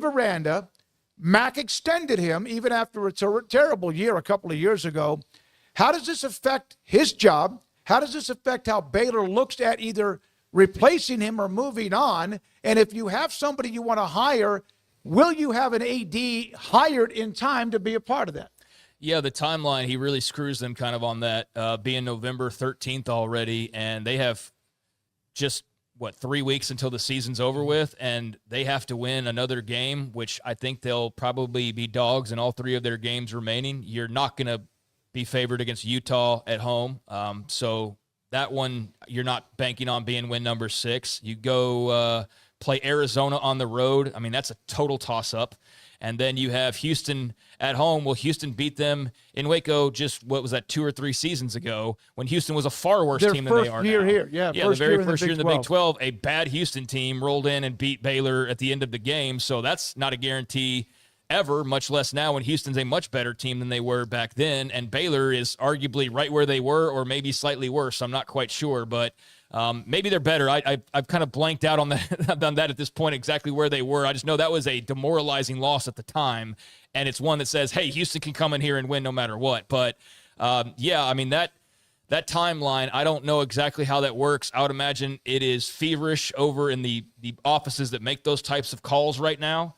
Aranda. Mack extended him even after a terrible year a couple of years ago. How does this affect his job? How does this affect how Baylor looks at either replacing him or moving on? And if you have somebody you want to hire, will you have an AD hired in time to be a part of that? Yeah, the timeline, he really screws them kind of on that, being November 13th already, and they have just, 3 weeks until the season's over with, and they have to win another game, which I think they'll probably be dogs in all 3 of their games remaining. You're not going to be favored against Utah at home, so that one you're not banking on being win number 6. You go play Arizona on the road. I mean, that's a total toss-up. And then you have Houston at home. Well, Houston beat them in Waco just, 2 or 3 seasons ago when Houston was a far worse team than they are now. Here. Yeah, the very first year in the Big 12, a bad Houston team rolled in and beat Baylor at the end of the game. So that's not a guarantee ever, much less now when Houston's a much better team than they were back then. And Baylor is arguably right where they were or maybe slightly worse. I'm not quite sure, but maybe they're better. I've kind of blanked out on that, on that at this point, exactly where they were. I just know that was a demoralizing loss at the time, and it's one that says, hey, Houston can come in here and win no matter what. But, yeah, I mean, that timeline, I don't know exactly how that works. I would imagine it is feverish over in the offices that make those types of calls right now,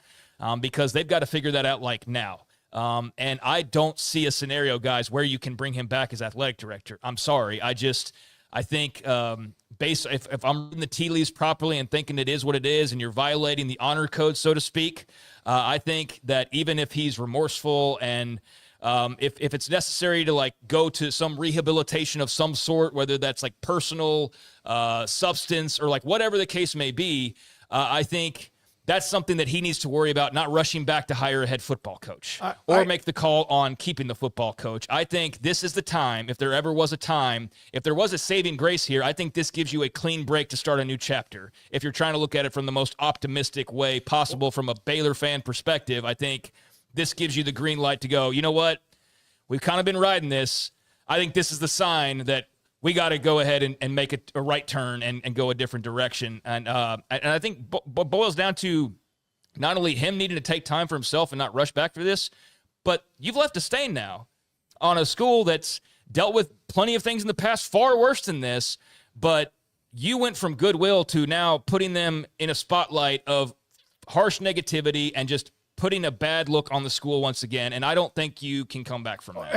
because they've got to figure that out like now. And I don't see a scenario, guys, where you can bring him back as athletic director. I'm sorry. I think if I'm reading the tea leaves properly and thinking it is what it is and you're violating the honor code, so to speak, I think that even if he's remorseful and if it's necessary to go to some rehabilitation of some sort, whether that's personal substance or whatever the case may be, I think that's something that he needs to worry about, not rushing back to hire a head football coach or make the call on keeping the football coach. I think this is the time, if there ever was a time, if there was a saving grace here, I think this gives you a clean break to start a new chapter. If you're trying to look at it from the most optimistic way possible from a Baylor fan perspective, I think this gives you the green light to go, you know what? We've kind of been riding this. I think this is the sign that we got to go ahead and make a right turn and go a different direction. And I think what boils down to not only him needing to take time for himself and not rush back for this, but you've left a stain now on a school that's dealt with plenty of things in the past far worse than this, but you went from goodwill to now putting them in a spotlight of harsh negativity and just putting a bad look on the school once again, and I don't think you can come back from that.